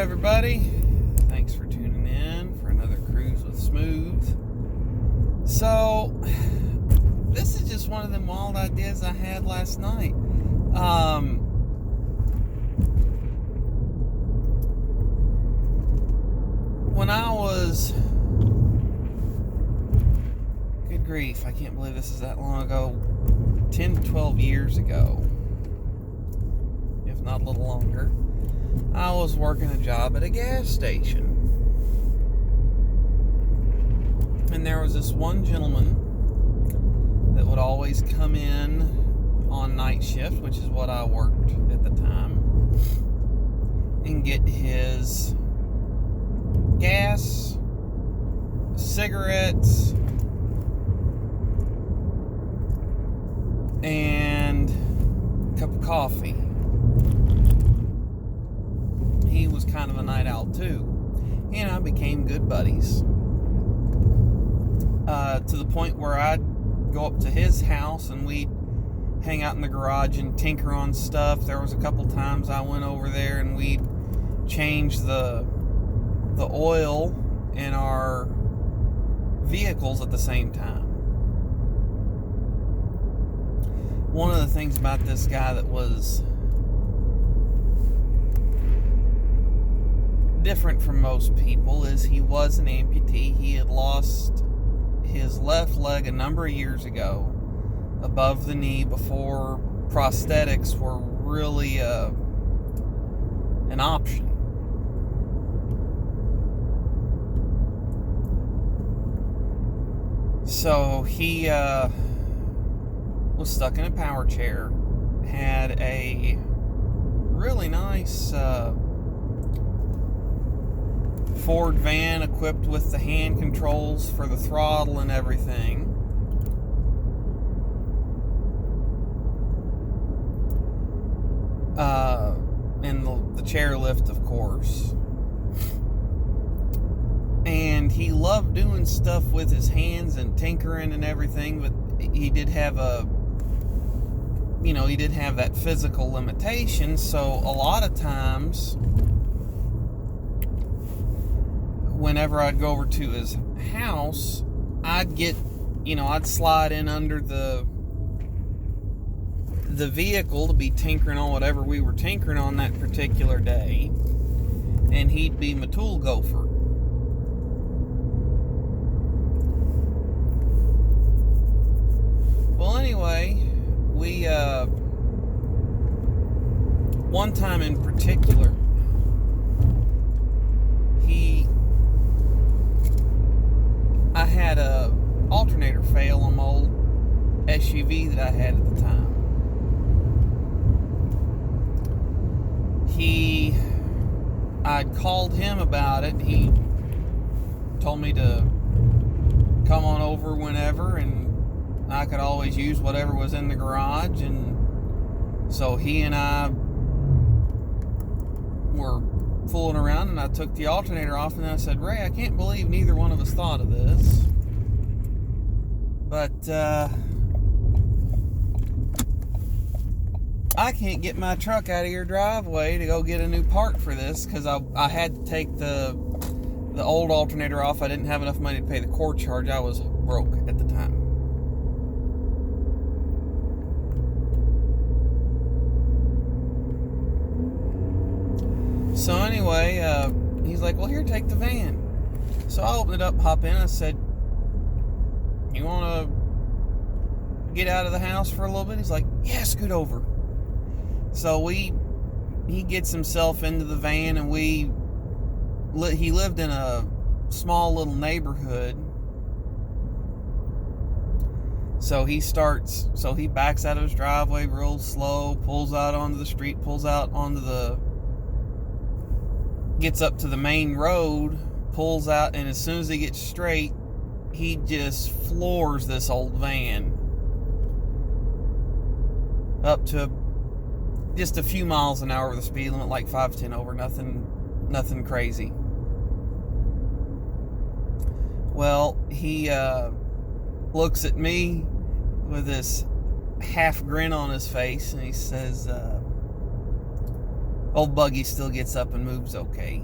everybody. Thanks for tuning in for another Cruise with Smooth. So, this is just one of them wild ideas I had last night. When I was... Good grief, I can't believe this is that long ago. 10 to 12 years ago. If not a little longer. I was working a job at a gas station. And there was this one gentleman that would always come in on night shift, which is what I worked at the time, and get his gas, cigarettes, and a cup of coffee. He was kind of a night owl too. He and I became good buddies. To the point where I'd go up to his house and we'd hang out in the garage and tinker on stuff. There was a couple times I went over there and we'd change the oil in our vehicles at the same time. One of the things about this guy that was different from most people is he was an amputee. He had lost his left leg a number of years ago, above the knee, before prosthetics were really an option. So he was stuck in a power chair, had a really nice Ford van equipped with the hand controls for the throttle and everything. And the chairlift, of course. And he loved doing stuff with his hands and tinkering and everything, but he did have that physical limitation, so a lot of times whenever I'd go over to his house, I'd slide in under the vehicle to be tinkering on whatever we were tinkering on that particular day, and he'd be my tool gopher. Well, anyway, we one time in particular, I had a alternator fail on my old SUV that I had at the time. I'd called him about it. He told me to come on over whenever, and I could always use whatever was in the garage. And so he and I were fooling around, and I took the alternator off, and I said, "Ray, I can't believe neither one of us thought of this, but I can't get my truck out of your driveway to go get a new part for this, because I had to take the old alternator off. I didn't have enough money to pay the core charge. I was broke at the time." So anyway, he's like, "Well, here, take the van." So I opened it up, hop in. I said, "You want to get out of the house for a little bit?" He's like, "Yeah, scoot over." So he gets himself into the van, and he lived in a small little neighborhood. So he backs out of his driveway real slow, pulls out onto the street, gets up to the main road, pulls out, and as soon as he gets straight, he just floors this old van up to just a few miles an hour with the speed limit, like 5 to 10 over, nothing crazy. Well, he looks at me with this half grin on his face, and he says, old buggy still gets up and moves okay.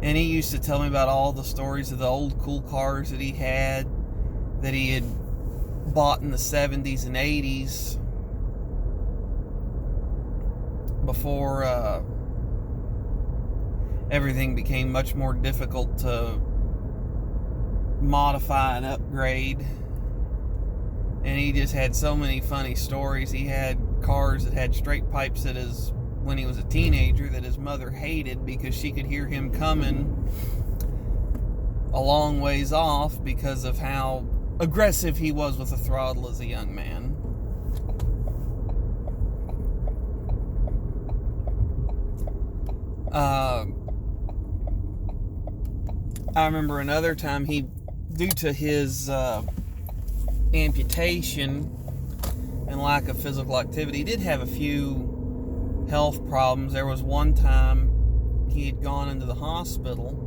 And he used to tell me about all the stories of the old cool cars that he had bought in the 70s and 80s before everything became much more difficult to modify and upgrade. And he just had so many funny stories. He had cars that had straight pipes when he was a teenager that his mother hated because she could hear him coming a long ways off because of how aggressive he was with the throttle as a young man. I remember another time due to his amputation and lack of physical activity, he did have a few health problems. There was one time he had gone into the hospital.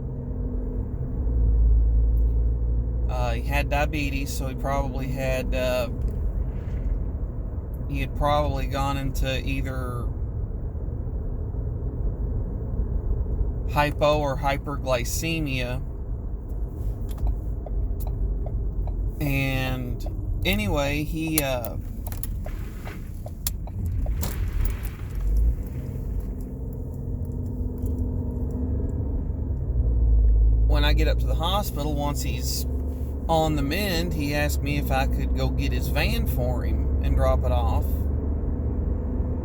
He had diabetes, so he had probably gone into either hypo or hyperglycemia. And anyway, when I get up to the hospital, once he's on the mend, he asked me if I could go get his van for him and drop it off.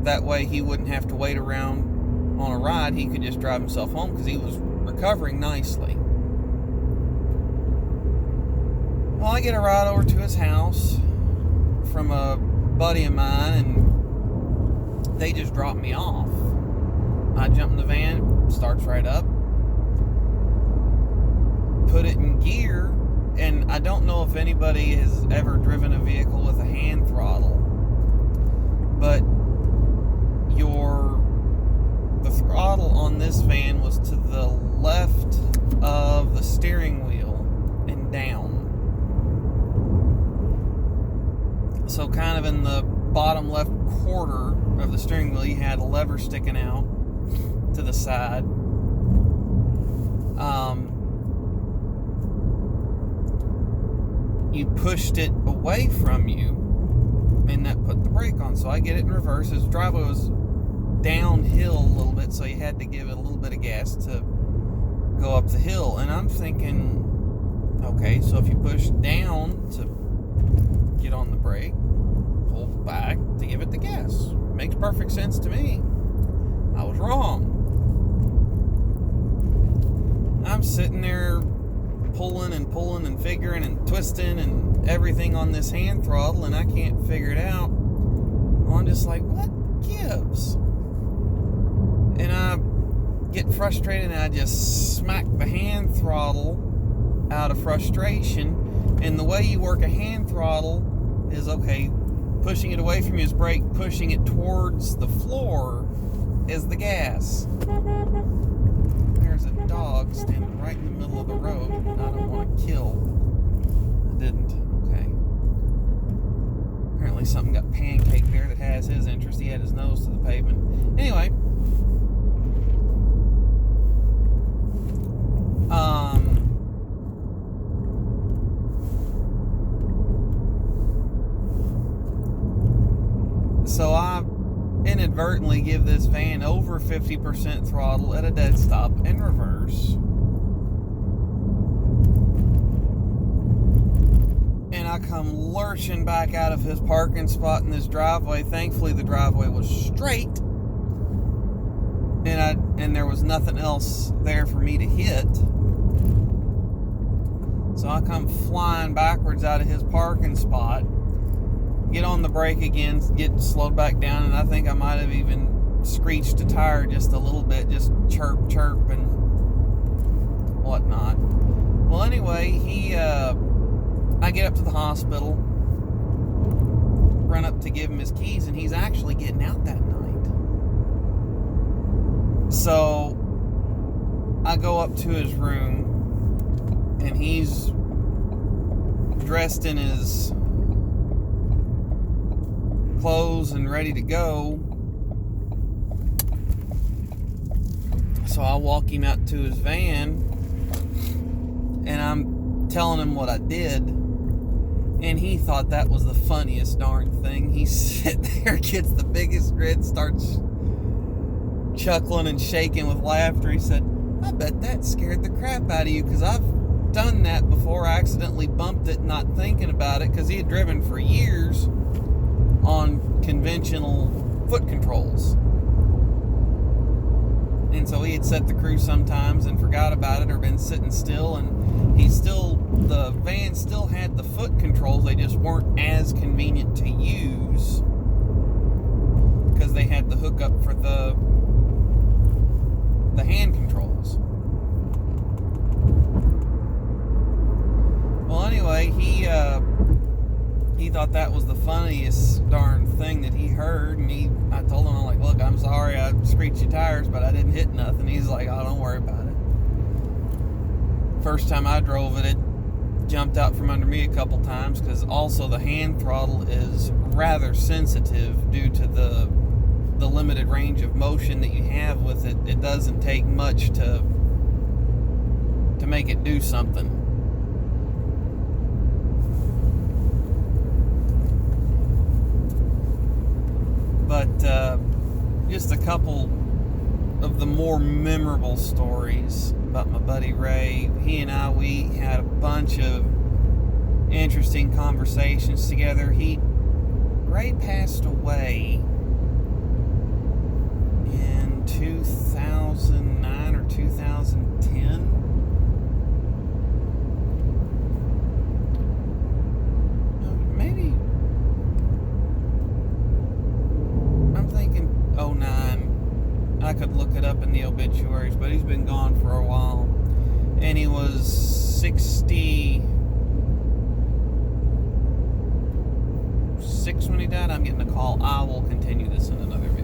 That way he wouldn't have to wait around on a ride. He could just drive himself home because he was recovering nicely. Well, I get a ride over to his house from a buddy of mine, and they just drop me off. I jump in the van, starts right up, put it in gear, and I don't know if anybody has ever driven a vehicle with a hand throttle, but the throttle on this van was to the left of the steering wheel and down. So kind of in the bottom left quarter of the steering wheel, you had a lever sticking out to the side. You pushed it away from you, and that put the brake on. So I get it in reverse. His driveway was downhill a little bit, so you had to give it a little bit of gas to go up the hill. And I'm thinking, okay, so if you push down to get on the brake, pull back to give it the gas. Makes perfect sense to me. I was wrong. I'm sitting there pulling and figuring and twisting and everything on this hand throttle, and I can't figure it out. Well, I'm just like, what gives? And I get frustrated, and I just smack the hand throttle out of frustration. And the way you work a hand throttle is, okay, pushing it away from you is brake, pushing it towards the floor is the gas. There's a dog standing right in the middle of the road I don't want to kill. I didn't. Okay. Apparently something got pancaked there that has his interest. He had his nose to the pavement. Anyway. So I inadvertently give this van over 50% throttle at a dead stop in reverse. And I come lurching back out of his parking spot in this driveway. Thankfully, the driveway was straight, and there was nothing else there for me to hit. So I come flying backwards out of his parking spot, get on the brake again, get slowed back down, and I think I might have even screeched a tire just a little bit, just chirp and whatnot. Well, anyway, I get up to the hospital, run up to give him his keys, and he's actually getting out that night. So I go up to his room, and he's dressed in his clothes and ready to go. So I walk him out to his van, and I'm telling him what I did, and he thought that was the funniest darn thing. He sits there, gets the biggest grin, starts chuckling and shaking with laughter. He said, I bet that scared the crap out of you, because I've done that before. I accidentally bumped it not thinking about it, because he had driven for years on conventional foot controls. And so he had set the cruise sometimes and forgot about it, or been sitting still, and the van still had the foot controls. They just weren't as convenient to use because they had the hookup for the hand controls. Well, anyway, he thought that was the funniest darn thing that he heard, and I told him, I'm like, look, I'm sorry I screeched your tires, but I didn't hit nothing. He's like, oh, don't worry about it. First time I drove it jumped out from under me a couple times, because also the hand throttle is rather sensitive due to the limited range of motion that you have with it. It doesn't take much to make it do something. But just a couple of the more memorable stories about my buddy Ray. He and I, we had a bunch of interesting conversations together. Ray passed away in 2009 or 2010. Maybe, I'm thinking 2009. I could look it up in the obituaries, but he's been gone for a while. And he was 66 when he died. I'm getting a call. I will continue this in another video.